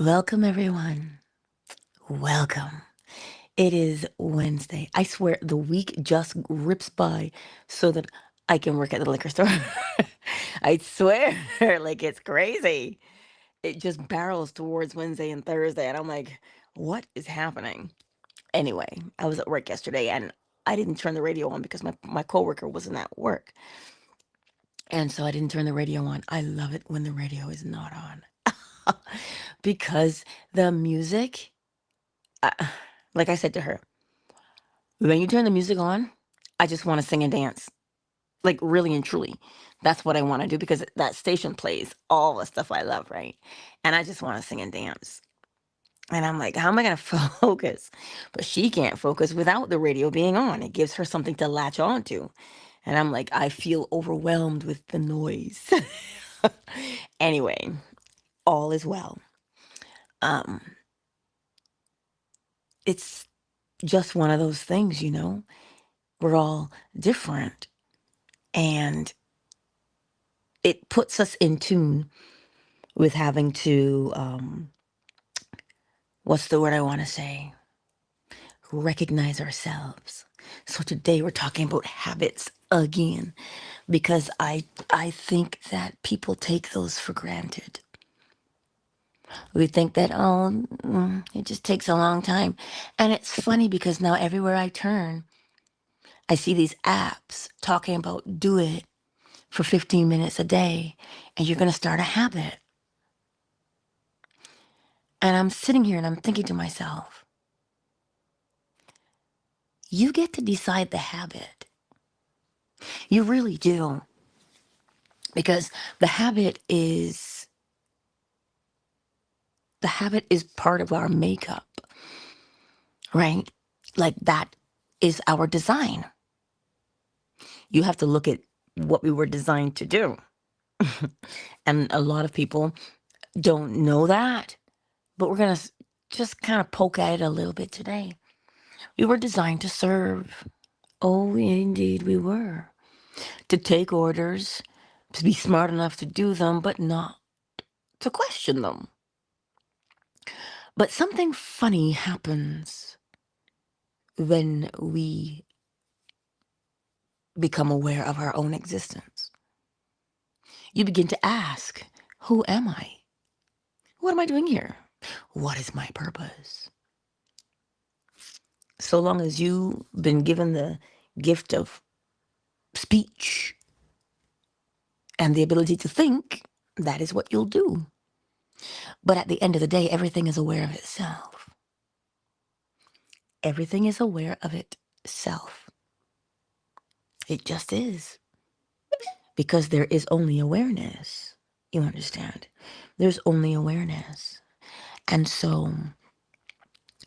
Welcome, everyone. Welcome. It is Wednesday. I swear the week just rips by so that I can work at the liquor store. I swear, like it's crazy. It just barrels towards Wednesday and Thursday, and I'm like, what is happening? Anyway, I was at work yesterday and I didn't turn the radio on because my coworker wasn't at work. And so I didn't turn the radio on. I love it when the radio is not on because the music I, like I said to her, when you turn the music on, I just want to sing and dance. Like really and truly. That's what I want to do because that station plays all the stuff I love, right? And I just want to sing and dance. And I'm like, how am I going to focus? But she can't focus without the radio being on. It gives her something to latch on to. And I'm like, I feel overwhelmed with the noise. Anyway, all is well. Um, it's just one of those things. We're all different. And it puts us in tune with having to, what's the word I want to say? Recognize ourselves. So today we're talking about habits again, because I think that people take those for granted. We think that, it just takes a long time. And it's funny because now everywhere I turn, I see these apps talking about do it for 15 minutes a day and you're going to start a habit. And I'm sitting here and I'm thinking to myself, you get to decide the habit. You really do. Because the habit is part of our makeup, right? Like that is our design. You have to look at what we were designed to do. And a lot of people don't know that, but we're going to just kind of poke at it a little bit today. We were designed to serve. Oh, indeed, we were. To take orders, to be smart enough to do them, but not to question them. But something funny happens when we become aware of our own existence. You begin to ask, who am I? What am I doing here? What is my purpose? So long as you've been given the gift of speech and the ability to think, that is what you'll do. But at the end of the day, everything is aware of itself. Everything is aware of itself. It just is. Because there is only awareness. You understand? There's only awareness. And so,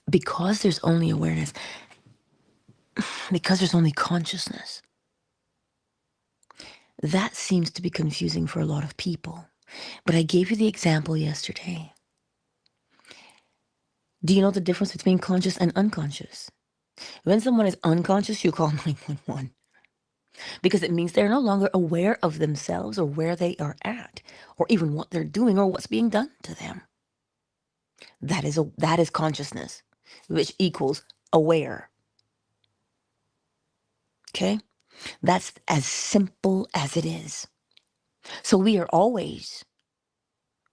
because there's only awareness, because there's only consciousness, that seems to be confusing for a lot of people. But I gave you the example yesterday. Do you know the difference between conscious and unconscious? When someone is unconscious, you call 911 because it means they're no longer aware of themselves or where they are at or even what they're doing or what's being done to them. That is consciousness, which equals aware. Okay? That's as simple as it is. So we are always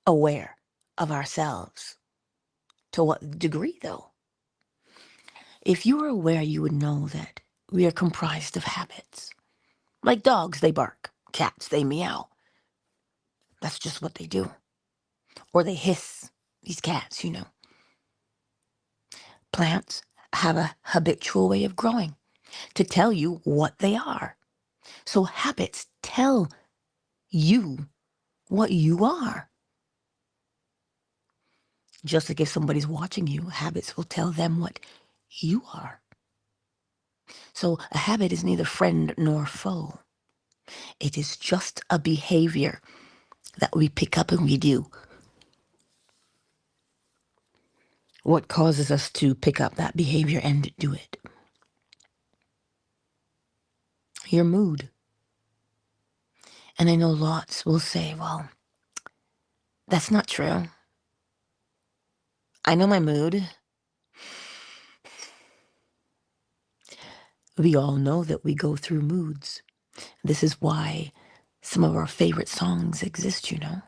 aware of ourselves. To what degree, though? If you were aware, you would know that we are comprised of habits. Like dogs, they bark. Cats, they meow. That's just what they do. Or they hiss. These cats. Plants have a habitual way of growing to tell you what they are. So habits tell you what you are. Just like if somebody's watching you, habits will tell them what you are. So a habit is neither friend nor foe. It is just a behavior that we pick up and we do. What causes us to pick up that behavior and do it? Your mood. And I know lots will say, well, that's not true. I know my mood. We all know that we go through moods. This is why some of our favorite songs exist, you know.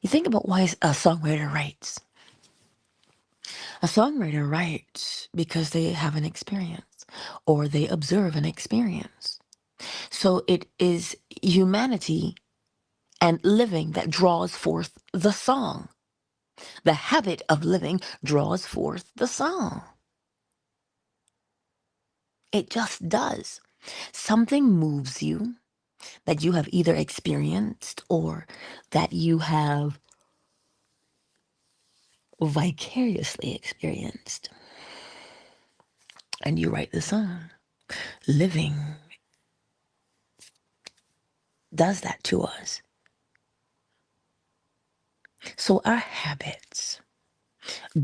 You think about why a songwriter writes. A songwriter writes because they have an experience or they observe an experience. So it is humanity and living that draws forth the song. The habit of living draws forth the song. It just does. Something moves you that you have either experienced or that you have vicariously experienced. And you write the song. Living does that to us. So our habits,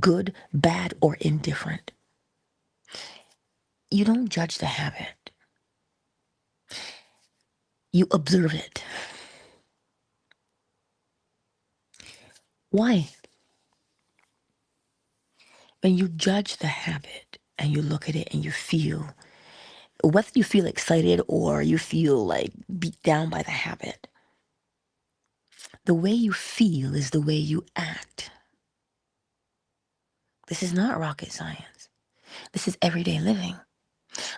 good, bad, or indifferent, you don't judge the habit. You observe it. Why? When you judge the habit and you look at it and you feel, whether you feel excited or you feel like beat down by the habit, the way you feel is the way you act. This is not rocket science. This is everyday living.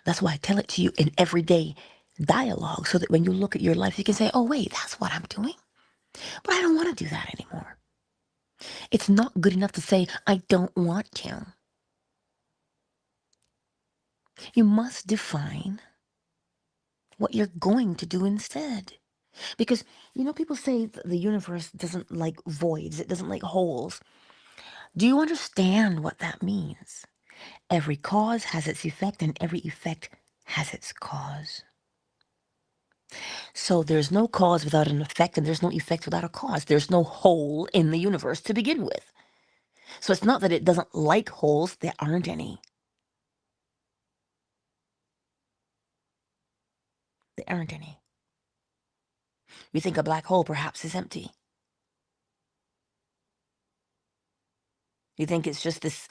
That's why I tell it to you in everyday dialogue so that when you look at your life, you can say, oh, wait, that's what I'm doing. But I don't want to do that anymore. It's not good enough to say, I don't want to. You must define what you're going to do instead. Because, you know, people say the universe doesn't like voids, it doesn't like holes. Do you understand what that means? Every cause has its effect, and every effect has its cause. So there's no cause without an effect, and there's no effect without a cause. There's no hole in the universe to begin with. So it's not that it doesn't like holes, there aren't any. There aren't any. You think a black hole perhaps is empty. You think it's just this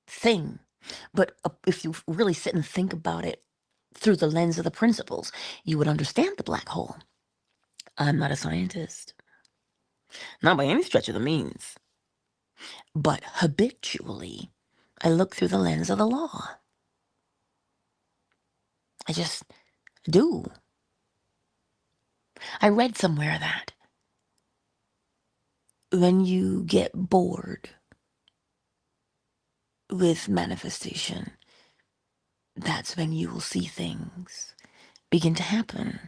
thing. But if you really sit and think about it through the lens of the principles, you would understand the black hole. I'm not a scientist, not by any stretch of the means, but habitually, I look through the lens of the law. I just do. I read somewhere that when you get bored with manifestation, that's when you will see things begin to happen.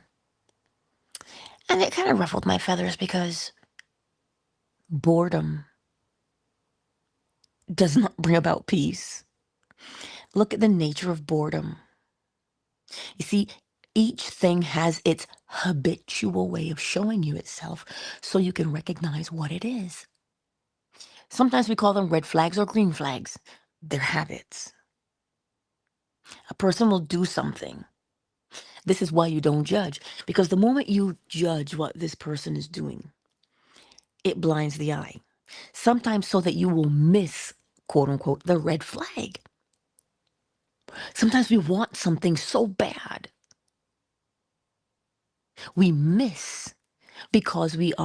And it kind of ruffled my feathers because boredom does not bring about peace. Look at the nature of boredom. You see, each thing has its habitual way of showing you itself so you can recognize what it is. Sometimes we call them red flags or green flags. They're habits. A person will do something. This is why you don't judge, because the moment you judge what this person is doing, it blinds the eye. Sometimes so that you will miss, quote unquote, the red flag. Sometimes we want something so bad. We miss because we've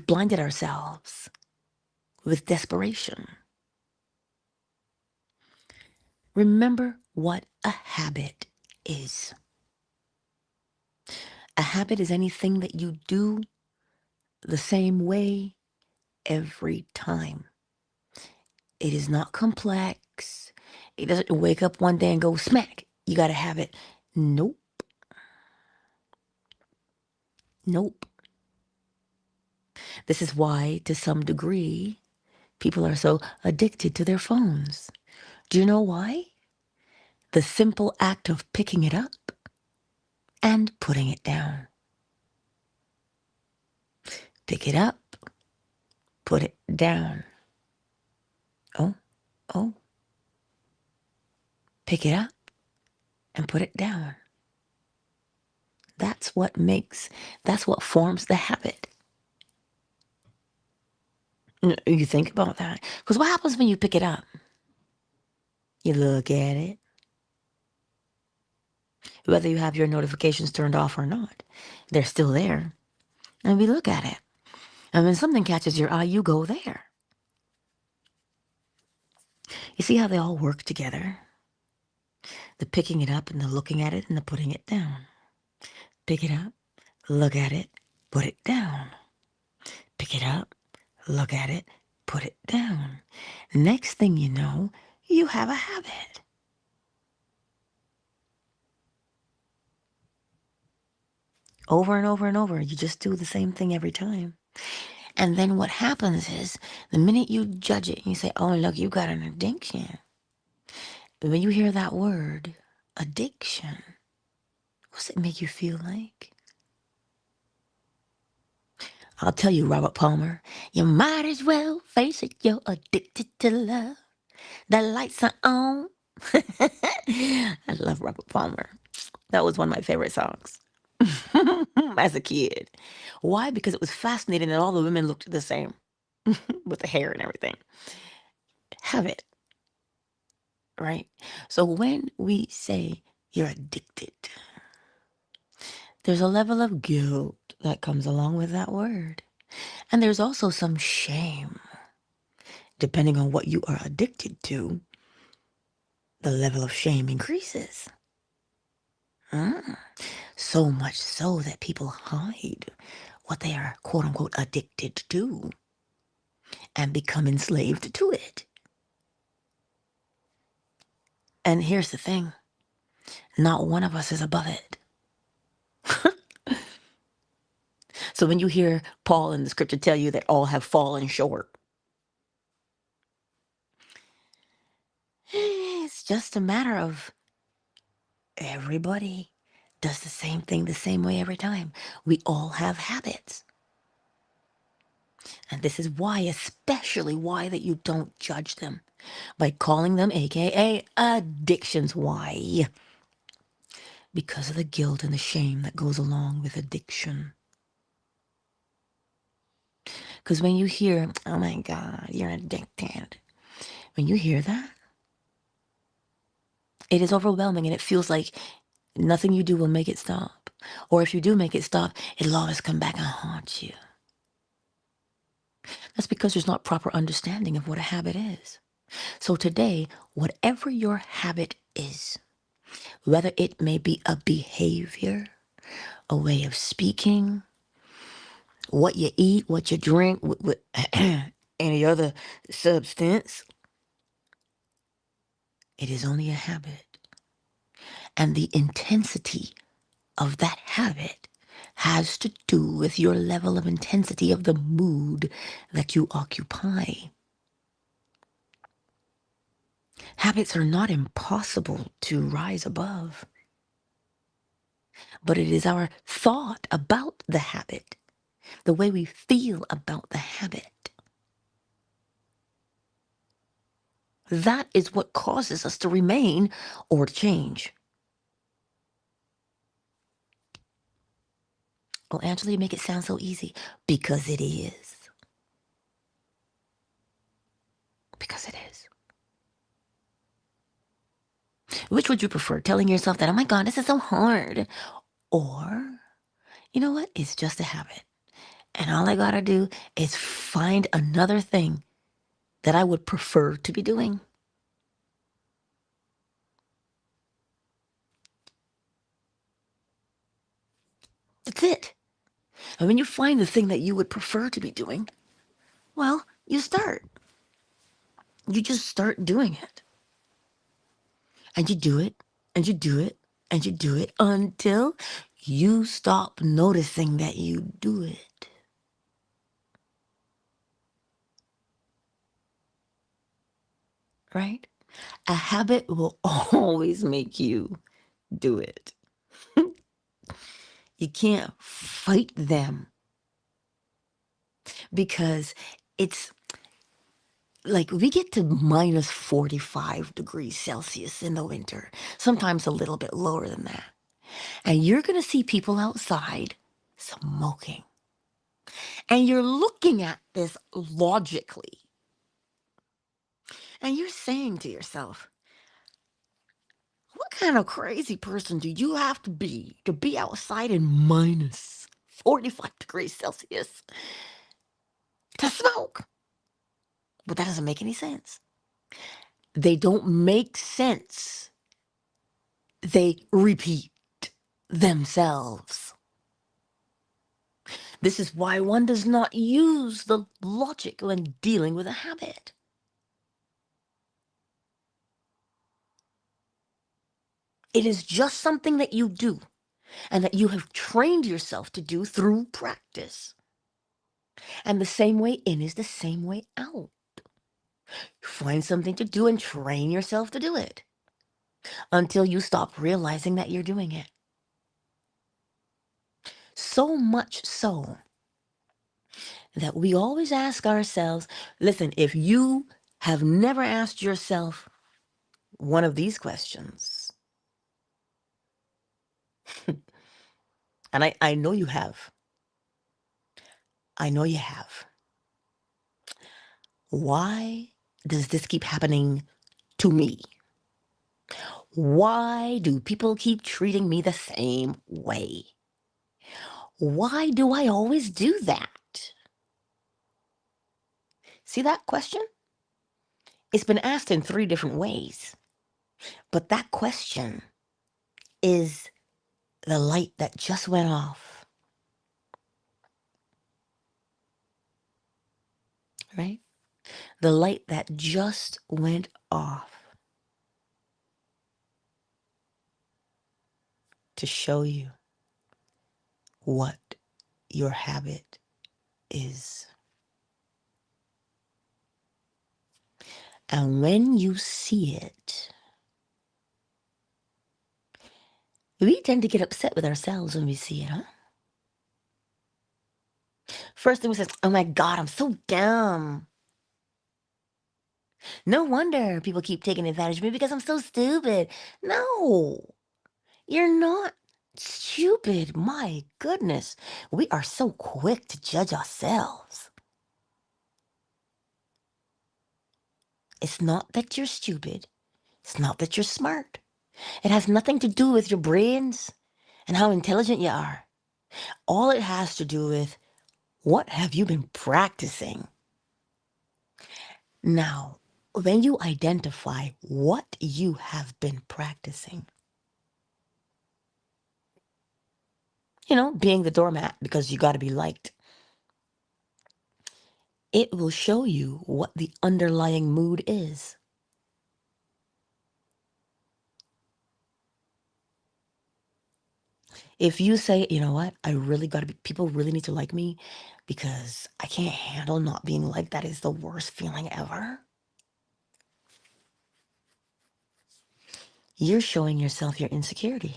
blinded ourselves with desperation. Remember what a habit is. A habit is anything that you do the same way every time. It is not complex. It doesn't wake up one day and go smack. You got to have it. Nope. Nope. This is why, to some degree, people are so addicted to their phones. Do you know why? The simple act of picking it up and putting it down. Pick it up, put it down. Oh, oh. Pick it up and put it down. That's what forms the habit. You think about that. Because what happens when you pick it up? You look at it, whether you have your notifications turned off or not. They're still there. And we look at it. And when something catches your eye, you go there. You see how they all work together? The picking it up and the looking at it and the putting it down. Pick it up, look at it, put it down. Pick it up, look at it, put it down. Next thing you know, you have a habit. Over and over and over, you just do the same thing every time. And then what happens is the minute you judge it, you say, oh, look, you got an addiction. But when you hear that word, addiction, what's it make you feel like? I'll tell you, Robert Palmer, you might as well face it, you're addicted to love. The lights are on. I love Robert Palmer. That was one of my favorite songs as a kid. Why? Because it was fascinating that all the women looked the same with the hair and everything. Have it, right? So when we say you're addicted, there's a level of guilt that comes along with that word. And there's also some shame. Depending on what you are addicted to, the level of shame increases. So much so that people hide what they are quote unquote addicted to and become enslaved to it. And here's the thing, not one of us is above it. So when you hear Paul in the scripture tell you that all have fallen short, it's just a matter of everybody does the same thing the same way every time. We all have habits. And this is why, especially why, that you don't judge them by calling them AKA addictions. Why? Because of the guilt and the shame that goes along with addiction. Because when you hear, oh my God, you're addicted, when you hear that, it is overwhelming and it feels like nothing you do will make it stop. Or if you do make it stop, it'll always come back and haunt you. That's because there's not proper understanding of what a habit is. So today, whatever your habit is, whether it may be a behavior, a way of speaking, what you eat, what you drink, any other substance, it is only a habit. And the intensity of that habit has to do with your level of intensity of the mood that you occupy. Habits are not impossible to rise above, but it is our thought about the habit, the way we feel about the habit. That is what causes us to remain or to change. Oh, Angela, you make it sound so easy. Because it is. Because it is. Which would you prefer? Telling yourself that, oh my God, this is so hard. Or, you know what? It's just a habit. And all I gotta do is find another thing that I would prefer to be doing. That's it. And when you find the thing that you would prefer to be doing, well, you start. You just start doing it. And you do it, and you do it, and you do it until you stop noticing that you do it. Right? A habit will always make you do it. You can't fight them because it's like we get to minus 45 degrees Celsius in the winter, sometimes a little bit lower than that. And you're going to see people outside smoking. And you're looking at this logically. And you're saying to yourself, what kind of crazy person do you have to be outside in minus 45 degrees Celsius to smoke? But that doesn't make any sense. They don't make sense. They repeat themselves. This is why one does not use the logic when dealing with a habit. It is just something that you do and that you have trained yourself to do through practice. And the same way in is the same way out. Find something to do and train yourself to do it until you stop realizing that you're doing it. So much so that we always ask ourselves, listen, if you have never asked yourself one of these questions, and I know you have, I know you have. Why does this keep happening to me? Why do people keep treating me the same way? Why do I always do that? See that question? It's been asked in 3 different ways, but that question is the light that just went off, right? The light that just went off to show you what your habit is. And when you see it, we tend to get upset with ourselves when we see it, huh? First thing we say, oh my God, I'm so dumb. No wonder people keep taking advantage of me because I'm so stupid. No, you're not stupid. My goodness. We are so quick to judge ourselves. It's not that you're stupid. It's not that you're smart. It has nothing to do with your brains and how intelligent you are. All it has to do with what have you been practicing? Now, when you identify what you have been practicing, being the doormat because you got to be liked, it will show you what the underlying mood is. If you say, you know what, I really got to be, people really need to like me because I can't handle not being liked. That is the worst feeling ever. You're showing yourself your insecurity.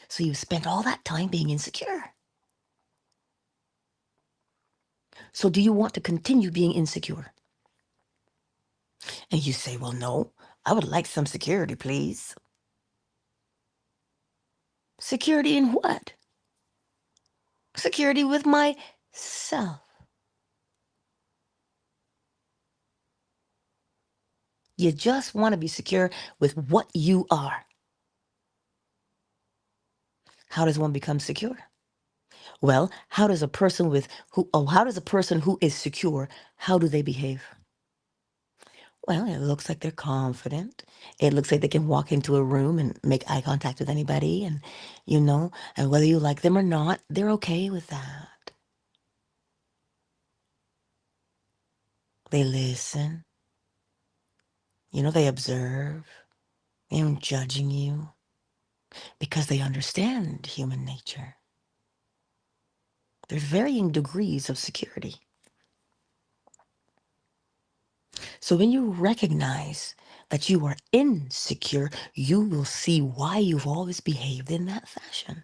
So you've spent all that time being insecure. So do you want to continue being insecure? And you say, well, no, I would like some security, please. Security in what? Security with myself. You just want to be secure with what you are. How does one become secure? Well, how does a person who is secure, how do they behave? Well, it looks like they're confident. It looks like they can walk into a room and make eye contact with anybody and whether you like them or not, they're okay with that. They listen. They observe. They aren't judging you because they understand human nature. There's varying degrees of security. So when you recognize that you are insecure, you will see why you've always behaved in that fashion.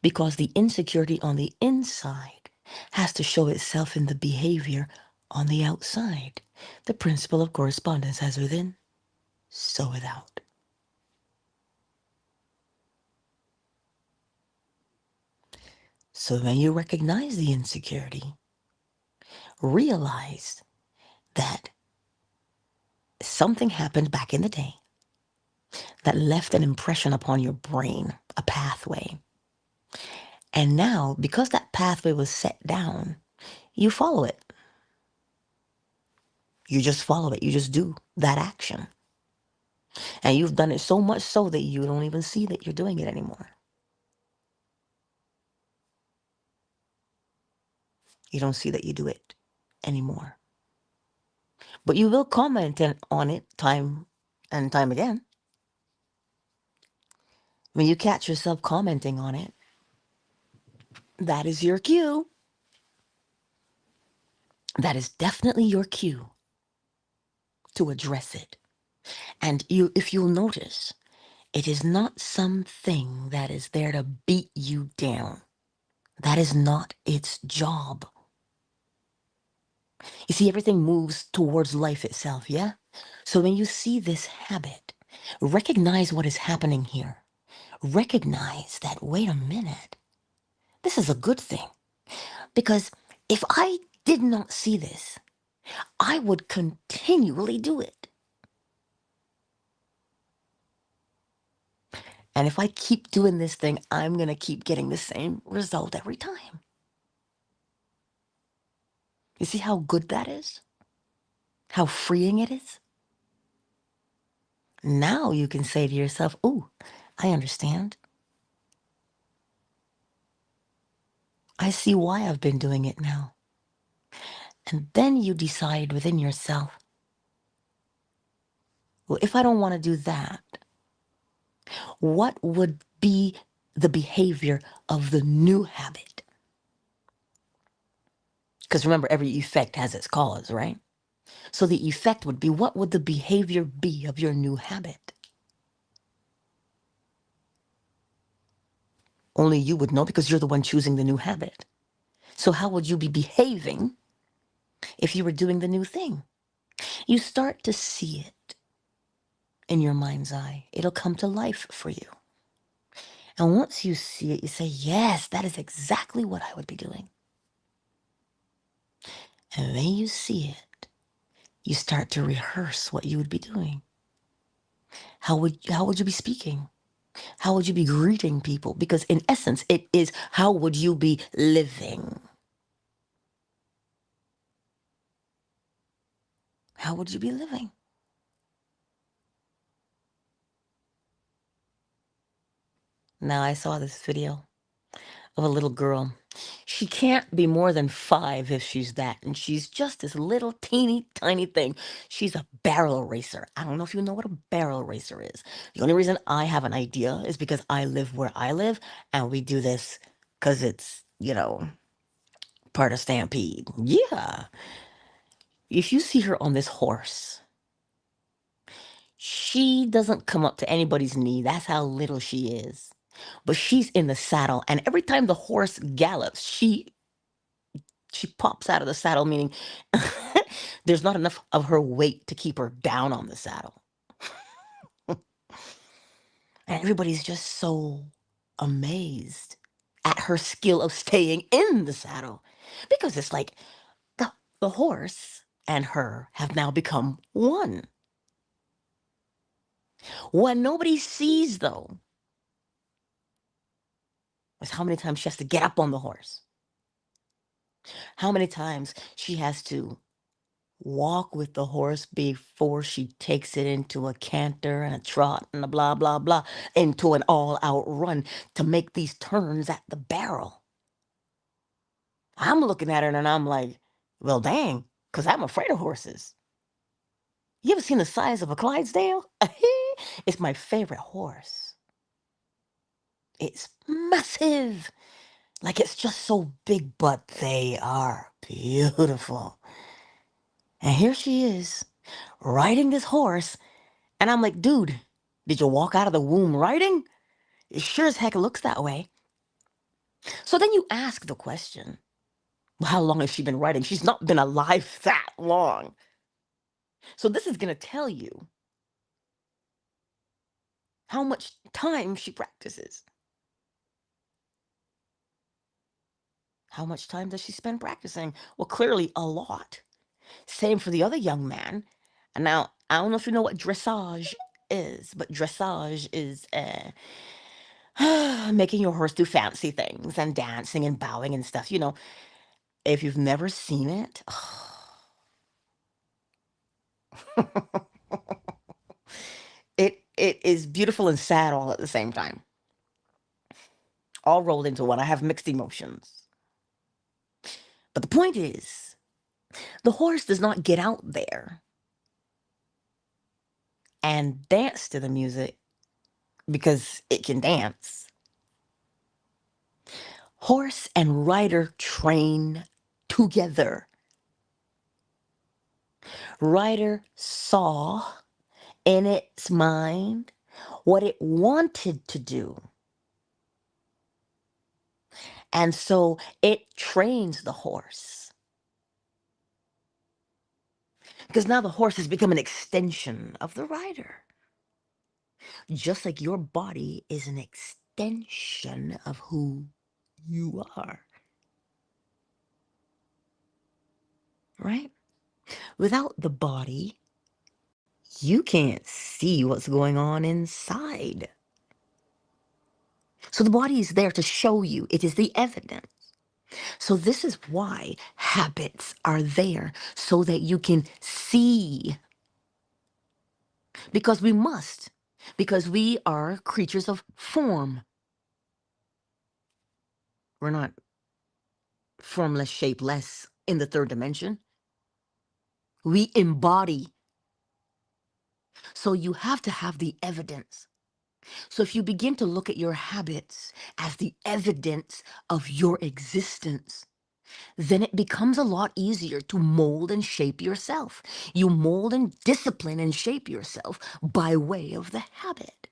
Because the insecurity on the inside has to show itself in the behavior on the outside. The principle of correspondence as within, so without. So when you recognize the insecurity, realize that something happened back in the day that left an impression upon your brain, a pathway. And now, because that pathway was set down, you follow it. You just follow it. You just do that action. And you've done it so much so that you don't even see that you're doing it anymore. You don't see that you do it anymore. But you will comment on it time and time again. When you catch yourself commenting on it, that is your cue. That is definitely your cue to address it. And if you'll notice, it is not something that is there to beat you down. That is not its job. You see, everything moves towards life itself, yeah? So when you see this habit, recognize what is happening here. Recognize that, wait a minute, this is a good thing. Because if I did not see this, I would continually do it. And if I keep doing this thing, I'm going to keep getting the same result every time. You see how good that is? How freeing it is? Now you can say to yourself, "Ooh, I understand. I see why I've been doing it now." And then you decide within yourself, well, if I don't want to do that, what would be the behavior of the new habit? Because remember, every effect has its cause, right? So the effect would be, what would the behavior be of your new habit? Only you would know because you're the one choosing the new habit. So how would you be behaving if you were doing the new thing? You start to see it in your mind's eye. It'll come to life for you. And once you see it, you say, yes, that is exactly what I would be doing. And when you see it, you start to rehearse what you would be doing. How would you be speaking? How would you be greeting people? Because in essence, it is, how would you be living? How would you be living? Now, I saw this video of a little girl. She can't be more than 5 if she's that. And she's just this little teeny tiny thing. She's a barrel racer. I don't know if you know what a barrel racer is. The only reason I have an idea is because I live where I live and we do this because it's, part of Stampede. Yeah. If you see her on this horse, she doesn't come up to anybody's knee. That's how little she is. But she's in the saddle, and every time the horse gallops, she pops out of the saddle, meaning there's not enough of her weight to keep her down on the saddle. And everybody's just so amazed at her skill of staying in the saddle because it's like the, the horse and her have now become one. What nobody sees, though, is how many times she has to get up on the horse, how many times she has to walk with the horse before she takes it into a canter and a trot and a blah, blah, blah, into an all out run to make these turns at the barrel. I'm looking at her and I'm like, well, dang, because I'm afraid of horses. You ever seen the size of a Clydesdale? It's my favorite horse. It's massive. Like, it's just so big, but they are beautiful. And here she is, riding this horse. And I'm like, dude, did you walk out of the womb riding? It sure as heck looks that way. So then you ask the question, well, how long has she been riding? She's not been alive that long. So this is going to tell you how much time she practices. How much time does she spend practicing? Well, clearly a lot. Same for the other young man. And now, I don't know if you know what dressage is, but dressage is making your horse do fancy things and dancing and bowing and stuff. If you've never seen it, it is beautiful and sad all at the same time, all rolled into one. I have mixed emotions. But the point is, the horse does not get out there and dance to the music because it can dance. Horse and rider train together. Rider saw in its mind what it wanted to do. And so it trains the horse. Because now the horse has become an extension of the rider. Just like your body is an extension of who you are. Right? Without the body, you can't see what's going on inside. So the body is there to show you. It is the evidence. So this is why habits are there, so that you can see. Because we must. Because we are creatures of form. We're not formless, shapeless in the third dimension. We embody. So you have to have the evidence. So if you begin to look at your habits as the evidence of your existence, then it becomes a lot easier to mold and shape yourself. You mold and discipline and shape yourself by way of the habit.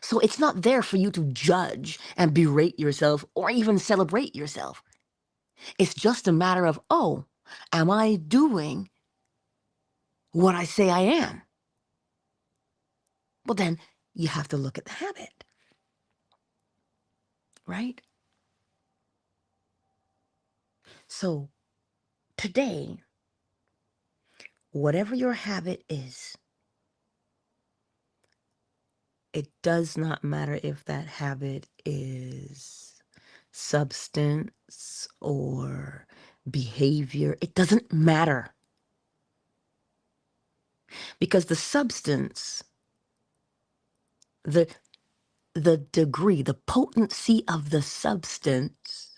So it's not there for you to judge and berate yourself or even celebrate yourself. It's just a matter of, oh, am I doing what I say I am? Well, then you have to look at the habit, right? So today, whatever your habit is, it does not matter if that habit is substance or behavior. It doesn't matter. Because the substance, the degree, the potency of the substance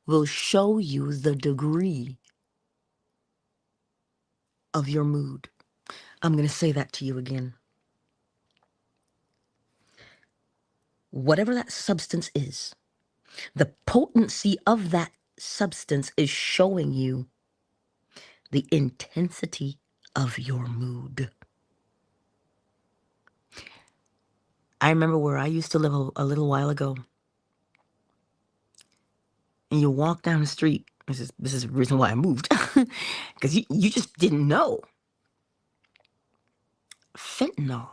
will show you the degree of your mood. I'm going to say that to you again. Whatever that substance is, the potency of that substance is showing you the intensity of your mood. I remember where I used to live a little while ago. And you walk down the street. This is the reason why I moved. Because you just didn't know. Fentanyl.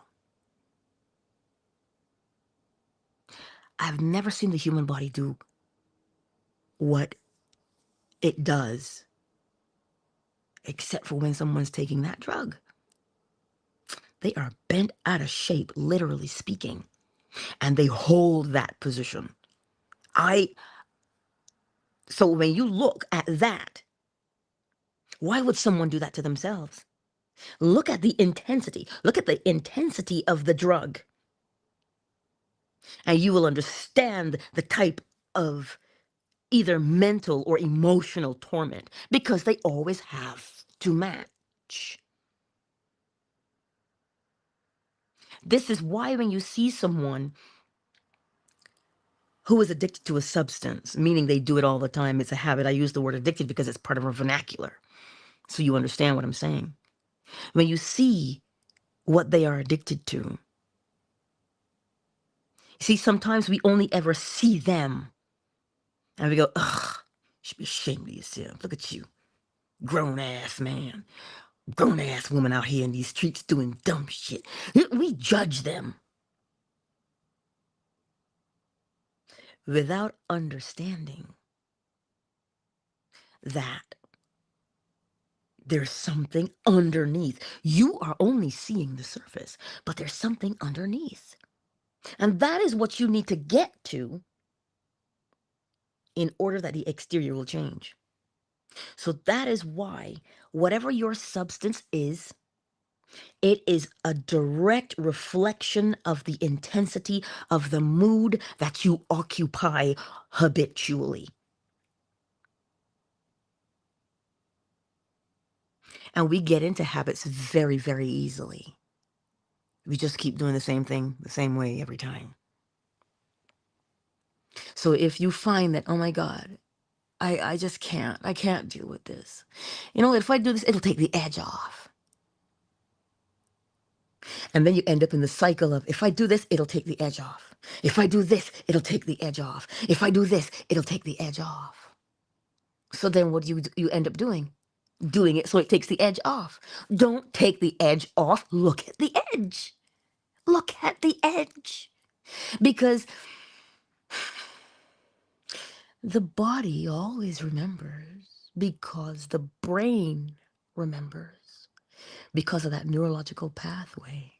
I've never seen the human body do what it does, except for when someone's taking that drug. They are bent out of shape, literally speaking, and they hold that position. So when you look at that, why would someone do that to themselves? Look at the intensity. Look at the intensity of the drug. And you will understand the type of either mental or emotional torment, because they always have to match. This is why when you see someone who is addicted to a substance, meaning they do it all the time, it's a habit. I use the word addicted because it's part of our vernacular. So you understand what I'm saying. When you see what they are addicted to, you see, sometimes we only ever see them and we go, ugh, you should be ashamed of yourself. Look at you, grown ass man, grown ass woman out here in these streets doing dumb shit. We judge them. without understanding that there's something underneath. You are only seeing the surface, but there's something underneath. And that is what you need to get to in order that the exterior will change. So that is why whatever your substance is, it is a direct reflection of the intensity of the mood that you occupy habitually. And we get into habits very, very easily. We just keep doing the same thing the same way every time. So if you find that, oh my God, I just I can't deal with this. You know, if I do this, it'll take the edge off. And then you end up in the cycle of, if I do this, it'll take the edge off. If I do this, it'll take the edge off. If I do this, it'll take the edge off. So then what do? You end up doing? Doing it so it takes the edge off. Don't take the edge off. Look at the edge. Look at the edge. Because the body always remembers, because the brain remembers, because of that neurological pathway.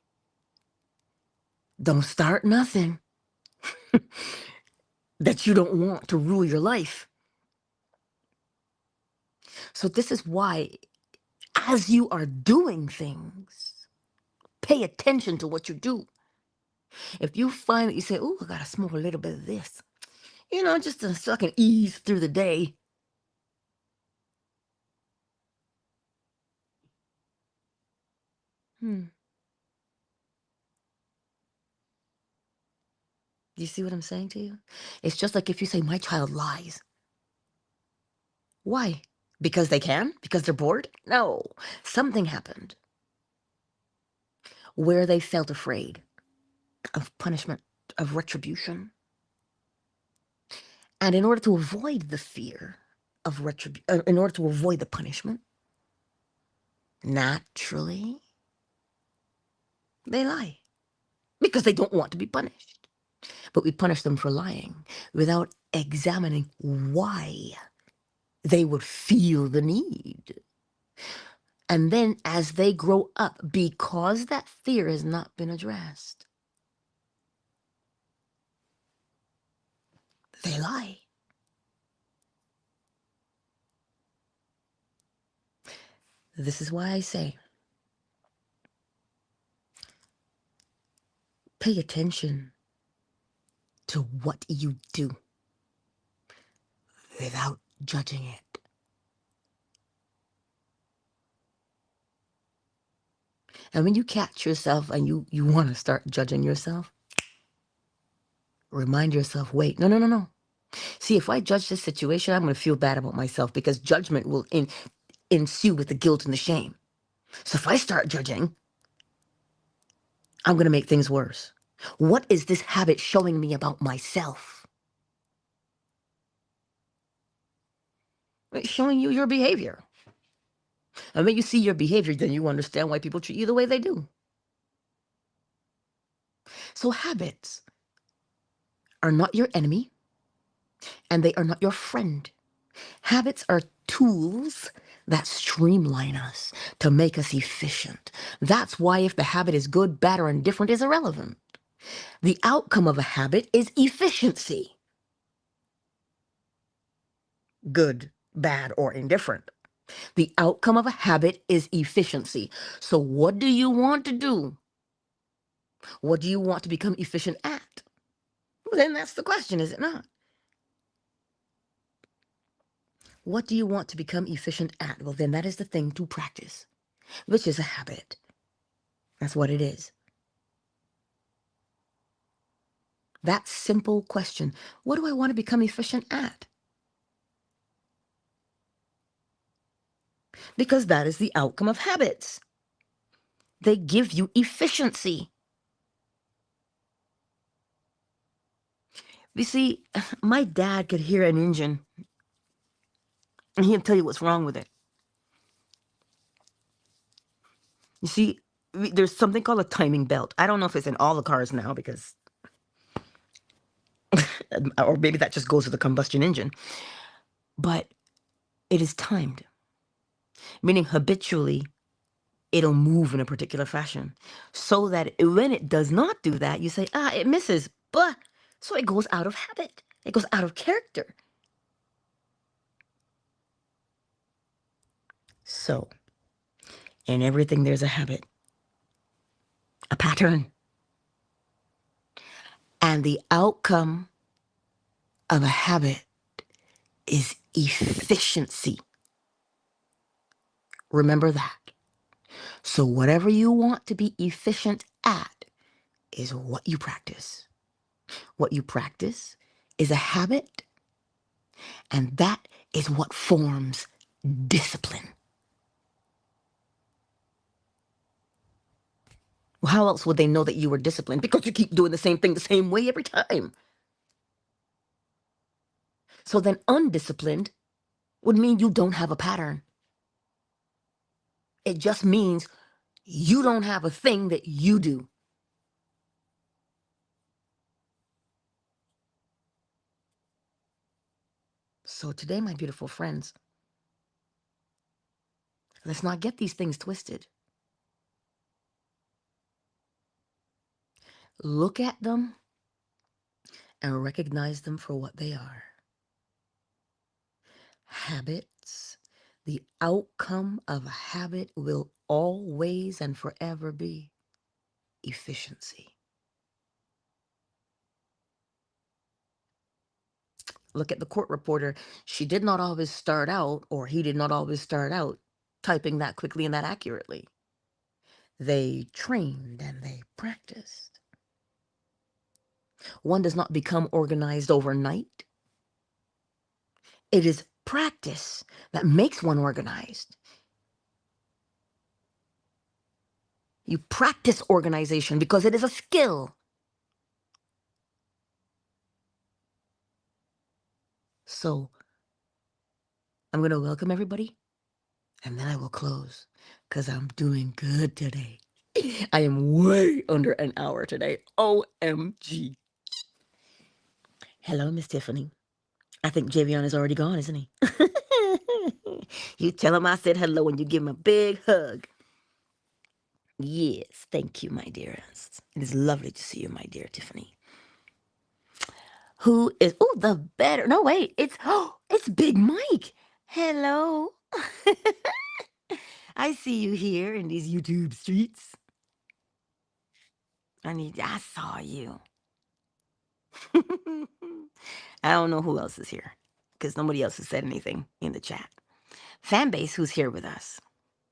Don't start nothing that you don't want to rule your life. So this is why, as you are doing things, pay attention to what you do. If you find that you say, oh, I got to smoke a little bit of this, you know, just so I can ease through the day. Do you see what I'm saying to you? It's just like if you say, my child lies. Why? Because they can? Because they're bored? No. Something happened where they felt afraid of punishment, of retribution. And in order to avoid the fear of retribution, in order to avoid the punishment, naturally, they lie because they don't want to be punished. But we punish them for lying without examining why they would feel the need. And then as they grow up, because that fear has not been addressed, they lie. This is why I say, pay attention to what you do without judging it. And when you catch yourself and you want to start judging yourself, remind yourself, wait, no. See, if I judge this situation, I'm going to feel bad about myself because judgment will ensue with the guilt and the shame. So if I start judging, I'm going to make things worse. What is this habit showing me about myself? It's showing you your behavior. And when you see your behavior, then you understand why people treat you the way they do. So habits are not your enemy, and they are not your friend. Habits are tools that streamline us to make us efficient. That's why if the habit is good, bad, or indifferent is irrelevant. The outcome of a habit is efficiency. Good, bad, or indifferent. The outcome of a habit is efficiency. So what do you want to do? What do you want to become efficient at? Well, then that's the question, is it not? What do you want to become efficient at? Well, then that is the thing to practice, which is a habit. That's what it is. That simple question, what do I want to become efficient at? Because that is the outcome of habits. They give you efficiency. You see, my dad could hear an engine and he'll tell you what's wrong with it. You see, there's something called a timing belt. I don't know if it's in all the cars now because Or maybe that just goes with the combustion engine. But it is timed, meaning habitually it'll move in a particular fashion. So that when it does not do that, you say, it misses. But so it goes out of habit. It goes out of character. So in everything, there's a habit, a pattern. And the outcome of a habit is efficiency. Remember that. So whatever you want to be efficient at is what you practice. What you practice is a habit, and that is what forms discipline. Well, how else would they know that you were disciplined? Because you keep doing the same thing the same way every time. So then undisciplined would mean you don't have a pattern. It just means you don't have a thing that you do. So today, my beautiful friends, let's not get these things twisted. Look at them and recognize them for what they are. Habits. The outcome of a habit will always and forever be efficiency. Look at the court reporter. She did not always start out, or he did not always start out, typing that quickly and that accurately. They trained and they practiced. One does not become organized overnight. It is practice that makes one organized. You practice organization because it is a skill. So I'm going to welcome everybody, and then I will close because I'm doing good today. I am way under an hour today. OMG. Hello, Miss Tiffany. I think Javion is already gone, isn't he? You tell him I said hello and you give him a big hug. Yes, thank you, my dearest. It is lovely to see you, my dear Tiffany. Who is, the better, no, wait, it's Big Mike. Hello. I see you here in these YouTube streets. I saw you. I don't know who else is here because nobody else has said anything in the chat. Fan base, who's here with us?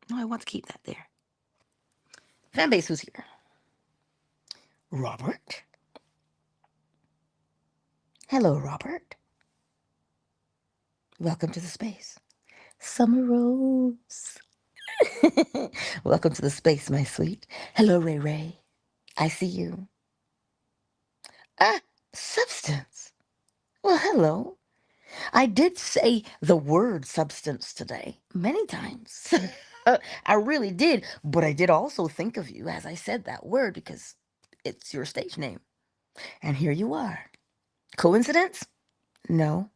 No, I want to keep that there. Fan base, who's here? Robert. Hello, Robert. Welcome to the space. Summer Rose. Welcome to the space, my sweet. Hello, Ray Ray. I see you. Substance. Well, hello. I did say the word substance today many times. I really did, but I did also think of you as I said that word because it's your stage name. And here you are. Coincidence? No,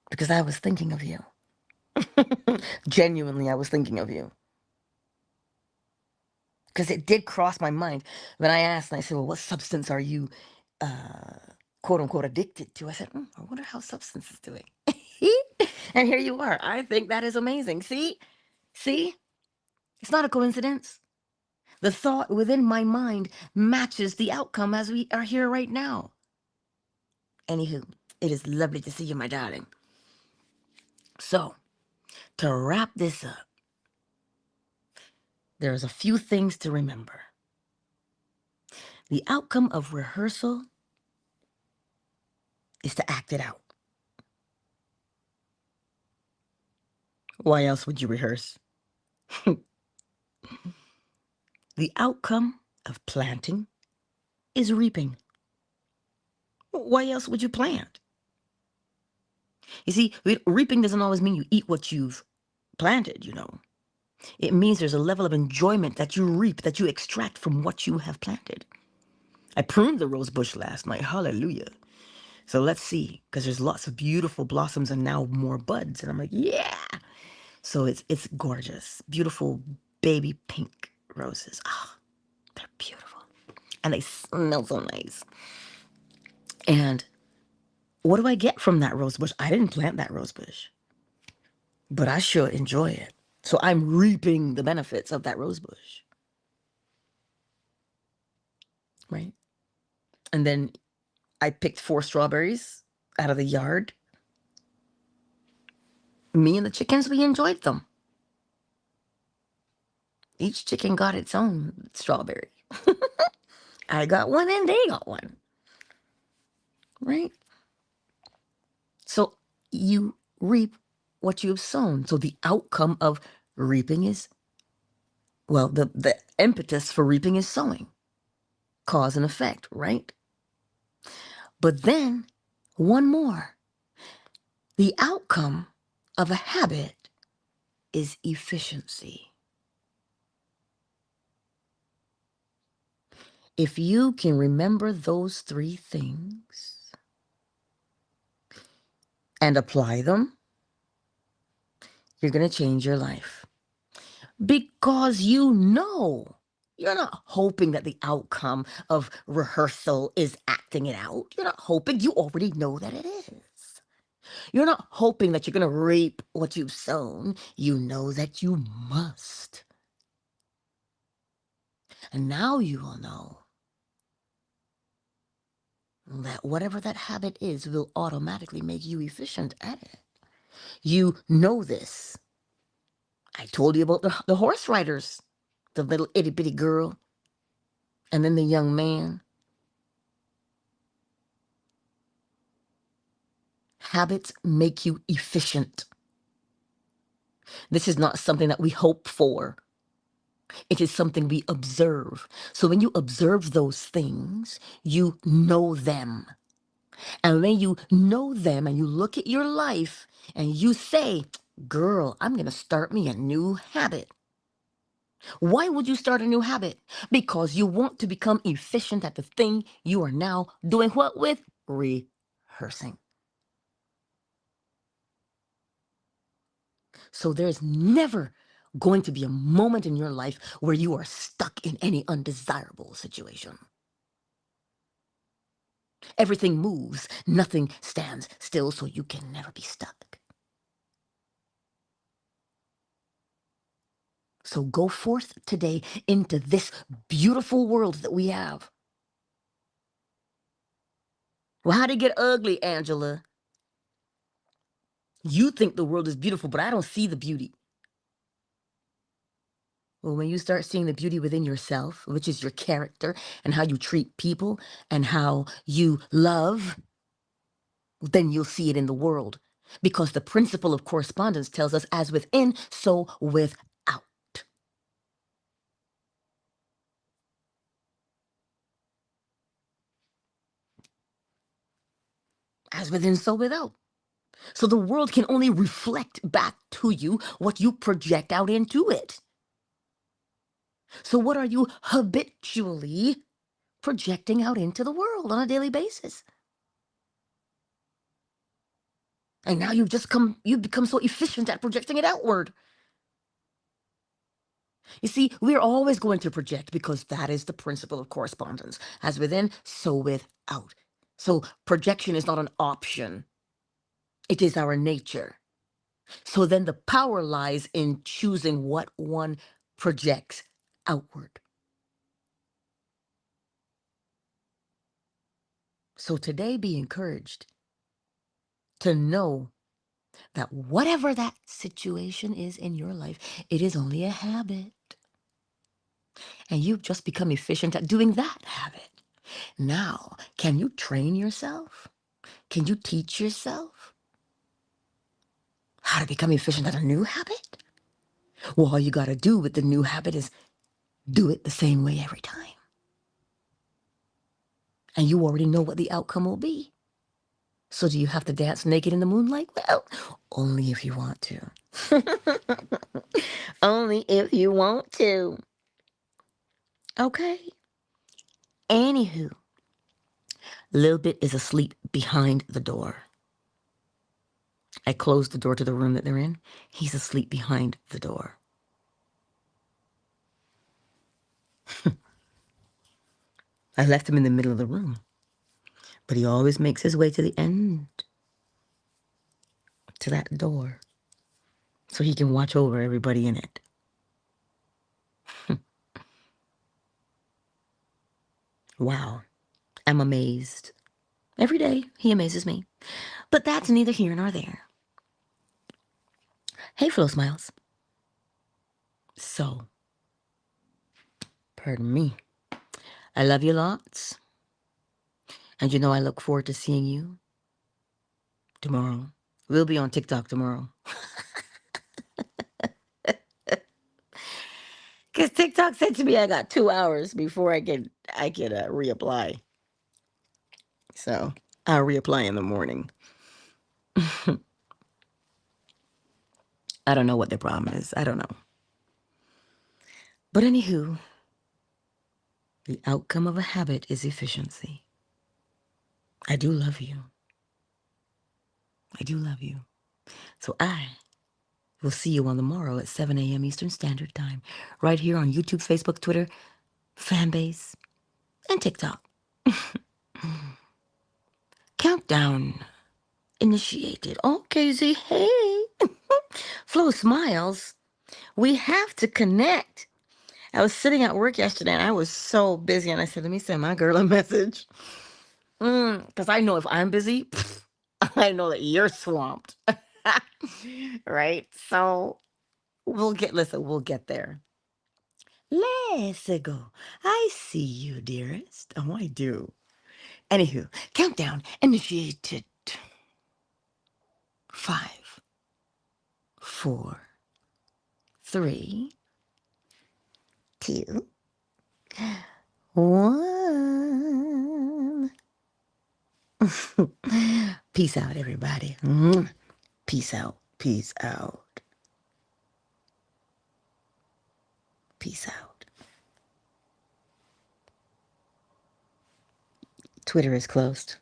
because I was thinking of you. Genuinely, I was thinking of you. Because it did cross my mind when I asked, and I said, well, what substance are you, quote unquote, addicted to? I said, I wonder how substance is doing. And here you are. I think that is amazing. See? It's not a coincidence. The thought within my mind matches the outcome as we are here right now. Anywho, it is lovely to see you, my darling. So, to wrap this up, there's a few things to remember. The outcome of rehearsal is to act it out. Why else would you rehearse? The outcome of planting is reaping. Why else would you plant? You see, reaping doesn't always mean you eat what you've planted, you know. It means there's a level of enjoyment that you reap, that you extract from what you have planted. I pruned the rose bush last night. Hallelujah. So let's see, because there's lots of beautiful blossoms and now more buds. And I'm like, yeah. So it's gorgeous. Beautiful baby pink roses. Oh, they're beautiful. And they smell so nice. And what do I get from that rose bush? I didn't plant that rose bush, but I sure enjoy it. So I'm reaping the benefits of that rose bush. Right? And then I picked 4 strawberries out of the yard. Me and the chickens, we enjoyed them. Each chicken got its own strawberry. I got one and they got one. Right? So you reap what you have sown. So the outcome of reaping is, well, the impetus for reaping is sowing. Cause and effect, right? But then, one more. The outcome of a habit is efficiency. If you can remember those 3 things and apply them, you're going to change your life. Because you're not hoping that the outcome of rehearsal is acting it out. You're not hoping. You already know that it is. You're not hoping that you're going to reap what you've sown. You know that you must. And now you will know that whatever that habit is will automatically make you efficient at it. You know this. I told you about the horse riders, the little itty bitty girl, and then the young man. Habits make you efficient. This is not something that we hope for. It is something we observe. So when you observe those things, you know them. And when you know them and you look at your life and you say, girl, I'm going to start me a new habit. Why would you start a new habit? Because you want to become efficient at the thing you are now doing what with? Rehearsing. So there's never going to be a moment in your life where you are stuck in any undesirable situation. Everything moves, nothing stands still, so you can never be stuck. So go forth today into this beautiful world that we have. Well, how'd it get ugly, Angela? You think the world is beautiful, but I don't see the beauty. Well, when you start seeing the beauty within yourself, which is your character and how you treat people and how you love, then you'll see it in the world. Because the principle of correspondence tells us, as within, so without. As within, so without. So the world can only reflect back to you what you project out into it. So what are you habitually projecting out into the world on a daily basis? And now you've become so efficient at projecting it outward. You see, we're always going to project because that is the principle of correspondence. As within, so without. So projection is not an option. It is our nature. So then the power lies in choosing what one projects outward. So today be encouraged to know that whatever that situation is in your life, it is only a habit. And you've just become efficient at doing that habit. Now, can you train yourself? Can you teach yourself how to become efficient at a new habit? Well, all you got to do with the new habit is do it the same way every time. And you already know what the outcome will be. So do you have to dance naked in the moonlight? Well, only if you want to. Only if you want to. Okay. Anywho, Lil Bit is asleep behind the door. I closed the door to the room that they're in. He's asleep behind the door. I left him in the middle of the room, but he always makes his way to the end, to that door, so he can watch over everybody in it. Wow, I'm amazed. Every day, he amazes me. But that's neither here nor there. Hey, Flo Smiles. So, pardon me. I love you lots. And you know I look forward to seeing you tomorrow. We'll be on TikTok tomorrow. Because TikTok said to me I got 2 hours before I can reapply. So I'll reapply in the morning. I don't know what the problem is. I don't know. But anywho, the outcome of a habit is efficiency. I do love you. I do love you. So I will see you on the morrow at 7 a.m. Eastern Standard Time, right here on YouTube, Facebook, Twitter, Fanbase, and TikTok. Countdown initiated. Okay, Z, hey. Flo Smiles. We have to connect. I was sitting at work yesterday and I was so busy, and I said, let me send my girl a message. Because I know if I'm busy, I know that you're swamped. Right? So we'll get there. Let's go. I see you, dearest. Oh, I do. Anywho, countdown initiated. 5, 4, 3, 2, 1. Peace out, everybody. Peace out. Peace out. Peace out. Twitter is closed.